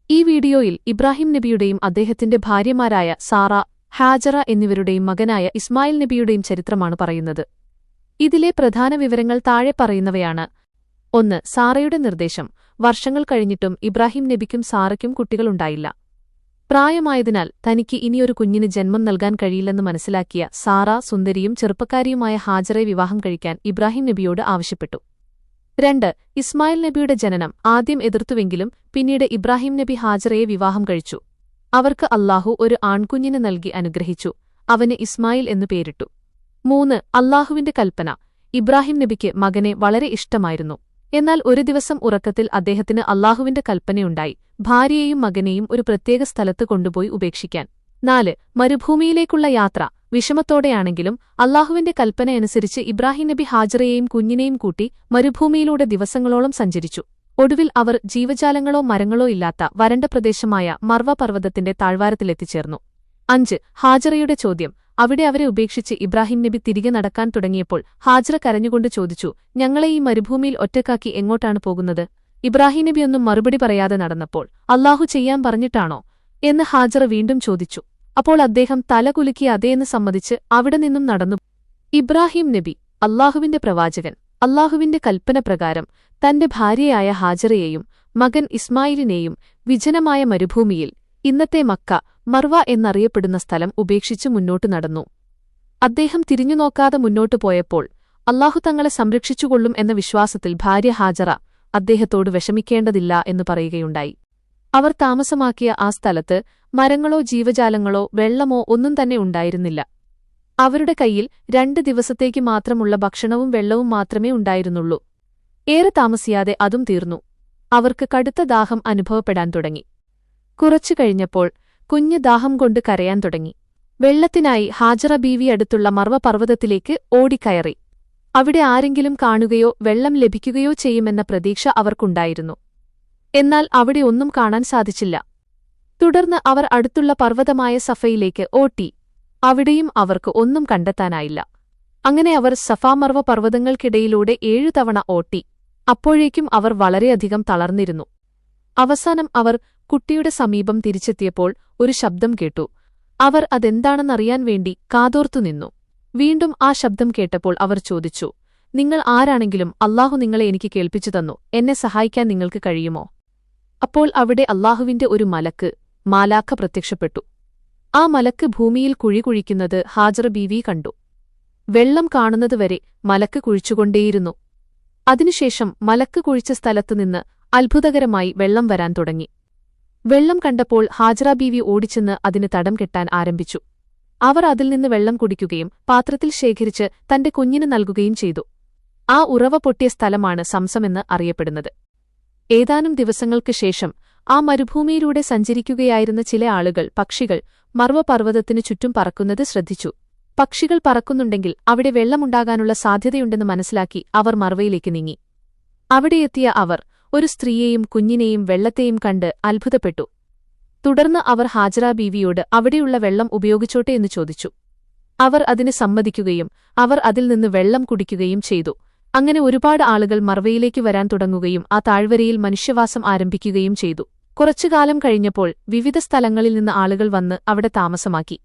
ഈ വീഡിയോയിൽ ഇബ്രാഹിം നബിയുടെയും അദ്ദേഹത്തിന്റെ ഭാര്യമാരായ സാറ, ഹാജറ എന്നിവരുടെയും മകനായ ഇസ്മായിൽ നബിയുടെയും ചരിത്രമാണ് പറയുന്നത്. ഇതിലെ പ്രധാന വിവരങ്ങൾ താഴെ പറയുന്നവയാണ്. 1. സാറയുടെ നിർദ്ദേശം. വർഷങ്ങൾ കഴിഞ്ഞിട്ടും ഇബ്രാഹിം നബിക്കും സാറയ്ക്കും കുട്ടികളുണ്ടായില്ല. പ്രായമായതിനാൽ തനിക്ക് ഇനിയൊരു കുഞ്ഞിന് ജന്മം നൽകാൻ കഴിയില്ലെന്ന് മനസ്സിലാക്കിയ സാറ സുന്ദരിയും ചെറുപ്പക്കാരിയുമായ ഹാജറയെ വിവാഹം കഴിക്കാൻ ഇബ്രാഹിം നബിയോട് ആവശ്യപ്പെട്ടു. 2. ഇസ്മായിൽ നബിയുടെ ജനനം ആദ്യം എതിർത്തുവെങ്കിലും പിന്നീട് ഇബ്രാഹിം നബി ഹാജറയെ വിവാഹം കഴിച്ചു. അവർക്ക് അല്ലാഹു ഒരു ആൺകുഞ്ഞിനെ നൽകി അനുഗ്രഹിച്ചു. അവന് ഇസ്മായിൽ എന്നു പേരിട്ടു. 3. അല്ലാഹുവിന്റെ കൽപ്പന. ഇബ്രാഹിം നബിക്ക് മകനെ വളരെ ഇഷ്ടമായിരുന്നു. എന്നാൽ ഒരു ദിവസം ഉറക്കത്തിൽ അദ്ദേഹത്തിന് അല്ലാഹുവിന്റെ കൽപ്പനയുണ്ടായി, ഭാര്യയെയും മകനെയും ഒരു പ്രത്യേക സ്ഥലത്ത് കൊണ്ടുപോയി ഉപേക്ഷിക്കാൻ. 4. മരുഭൂമിയിലേക്കുള്ള യാത്ര. വിഷമത്തോടെയാണെങ്കിലും അല്ലാഹുവിന്റെ കൽപ്പനയനുസരിച്ച് ഇബ്രാഹിം നബി ഹാജറയെയും കുഞ്ഞിനെയും കൂട്ടി മരുഭൂമിയിലൂടെ ദിവസങ്ങളോളം സഞ്ചരിച്ചു. ഒടുവിൽ അവർ ജീവജാലങ്ങളോ മരങ്ങളോ ഇല്ലാത്ത വരണ്ട പ്രദേശമായ മർവ പർവ്വതത്തിന്റെ താഴ്വാരത്തിലെത്തിച്ചേർന്നു. 5. ഹാജറയുടെ ചോദ്യം. അവിടെ അവരെ ഉപേക്ഷിച്ച് ഇബ്രാഹിം നബി തിരികെ നടക്കാൻ തുടങ്ങിയപ്പോൾ ഹാജറ കരഞ്ഞുകൊണ്ട് ചോദിച്ചു, ഞങ്ങളെ ഈ മരുഭൂമിയിൽ ഒറ്റക്കാക്കി എങ്ങോട്ടാണ് പോകുന്നത്? ഇബ്രാഹിം നബി ഒന്നും മറുപടി പറയാതെ നടന്നപ്പോൾ അല്ലാഹു ചെയ്യാൻ പറഞ്ഞിട്ടാണോ എന്ന് ഹാജറ വീണ്ടും ചോദിച്ചു. അപ്പോൾ അദ്ദേഹം തലകുലുക്കി അതേന്ന് സമ്മതിച്ച് അവിടെ നിന്നും നടന്നു. ഇബ്രാഹിം നബി, അല്ലാഹുവിന്റെ പ്രവാചകൻ, അല്ലാഹുവിന്റെ കൽപ്പന പ്രകാരം തന്റെ ഭാര്യയായ ഹാജറയെയും മകൻ ഇസ്മായിലിനെയും വിജനമായ മരുഭൂമിയിൽ, ഇന്നത്തെ മക്ക, മർവ എന്നറിയപ്പെടുന്ന സ്ഥലം ഉപേക്ഷിച്ച് മുന്നോട്ടു നടന്നു. അദ്ദേഹം തിരിഞ്ഞുനോക്കാതെ മുന്നോട്ടു പോയപ്പോൾ അല്ലാഹു തങ്ങളെ സംരക്ഷിച്ചുകൊള്ളും എന്ന വിശ്വാസത്തിൽ ഭാര്യ ഹാജറ അദ്ദേഹത്തോട് വിഷമിക്കേണ്ടതില്ല എന്നു പറയുകയുണ്ടായി. അവർ താമസമാക്കിയ ആ സ്ഥലത്ത് മരങ്ങളോ ജീവജാലങ്ങളോ വെള്ളമോ ഒന്നും തന്നെ ഉണ്ടായിരുന്നില്ല. അവരുടെ കയ്യിൽ 2 ദിവസത്തേക്ക് മാത്രമുള്ള ഭക്ഷണവും വെള്ളവും മാത്രമേ ഉണ്ടായിരുന്നുള്ളൂ. ഏറെ താമസിയാതെ അതും തീർന്നു. അവർക്ക് കടുത്ത ദാഹം അനുഭവപ്പെടാൻ തുടങ്ങി. കുറച്ചു കഴിഞ്ഞപ്പോൾ കുഞ്ഞ് ദാഹം കൊണ്ട് കരയാൻ തുടങ്ങി. വെള്ളത്തിനായി ഹാജറ ബീവി അടുത്തുള്ള മർവ പർവ്വതത്തിലേക്ക് ഓടിക്കയറി. അവിടെ ആരെങ്കിലും കാണുകയോ വെള്ളം ലഭിക്കുകയോ ചെയ്യുമെന്ന പ്രതീക്ഷ അവർക്കുണ്ടായിരുന്നു. എന്നാൽ അവിടെ ഒന്നും കാണാൻ സാധിച്ചില്ല. തുടർന്ന് അവർ അടുത്തുള്ള പർവ്വതമായ സഫയിലേക്ക് ഓട്ടി. അവിടെയും അവർക്ക് ഒന്നും കണ്ടെത്താനായില്ല. അങ്ങനെ അവർ സഫാമർവ പർവ്വതങ്ങൾക്കിടയിലൂടെ 7 തവണ ഓട്ടി. അപ്പോഴേക്കും അവർ വളരെയധികം തളർന്നിരുന്നു. അവസാനം അവർ കുട്ടിയുടെ സമീപം തിരിച്ചെത്തിയപ്പോൾ ഒരു ശബ്ദം കേട്ടു. അവർ അതെന്താണെന്നറിയാൻ വേണ്ടി കാതോർത്തുനിന്നു. വീണ്ടും ആ ശബ്ദം കേട്ടപ്പോൾ അവർ ചോദിച്ചു, നിങ്ങൾ ആരാണെങ്കിലും അല്ലാഹു നിങ്ങളെ എനിക്ക് കേൾപ്പിച്ചു തന്നു, എന്നെ സഹായിക്കാൻ നിങ്ങൾക്ക് കഴിയുമോ? അപ്പോൾ അവിടെ അല്ലാഹുവിന്റെ ഒരു മാലാഖ പ്രത്യക്ഷപ്പെട്ടു. ആ മലക്ക് ഭൂമിയിൽ കുഴി കുഴിക്കുന്നത് ഹാജറ ബീവി കണ്ടു. വെള്ളം കാണുന്നതുവരെ മലക്ക് കുഴിച്ചുകൊണ്ടേയിരുന്നു. അതിനുശേഷം മലക്ക് കുഴിച്ച സ്ഥലത്തുനിന്ന് അത്ഭുതകരമായി വെള്ളം വരാൻ തുടങ്ങി. വെള്ളം കണ്ടപ്പോൾ ഹാജറ ബീവി ഓടിച്ചെന്ന് അതിന് തടം കെട്ടാൻ ആരംഭിച്ചു. അവർ അതിൽ നിന്ന് വെള്ളം കുടിക്കുകയും പാത്രത്തിൽ ശേഖരിച്ച് തന്റെ കുഞ്ഞിന് നൽകുകയും ചെയ്തു. ആ ഉറവ പൊട്ടിയ സ്ഥലമാണ് സംസമെന്ന് അറിയപ്പെടുന്നത്. ഏതാനും ദിവസങ്ങൾക്ക് ശേഷം ആ മരുഭൂമിയിലൂടെ സഞ്ചരിക്കുകയായിരുന്ന ചില ആളുകൾ പക്ഷികൾ മർവ പർവ്വതത്തിനു ചുറ്റും പറക്കുന്നത് ശ്രദ്ധിച്ചു. പക്ഷികൾ പറക്കുന്നുണ്ടെങ്കിൽ അവിടെ വെള്ളമുണ്ടാകാനുള്ള സാധ്യതയുണ്ടെന്ന് മനസ്സിലാക്കി അവർ മർവയിലേക്ക് നീങ്ങി. അവിടെയെത്തിയ അവർ ഒരു സ്ത്രീയെയും കുഞ്ഞിനെയും വെള്ളത്തെയും കണ്ട് അത്ഭുതപ്പെട്ടു. തുടർന്ന് അവർ ഹാജറ ബീവിയോട് അവിടെയുള്ള വെള്ളം ഉപയോഗിച്ചോട്ടെ എന്ന് ചോദിച്ചു. അവർ അതിന് സമ്മതിക്കുകയും അവർ അതിൽ നിന്ന് വെള്ളം കുടിക്കുകയും ചെയ്തു. അങ്ങനെ ഒരുപാട് ആളുകൾ മർവയിലേക്ക് വരാൻ തുടങ്ങുകയും ആ താഴ്വരയിൽ മനുഷ്യവാസം ആരംഭിക്കുകയും ചെയ്തു. കുറച്ചുകാലം കഴിഞ്ഞപ്പോൾ വിവിധ സ്ഥലങ്ങളിൽ നിന്ന് ആളുകൾ വന്ന് അവിടെ താമസമാക്കി.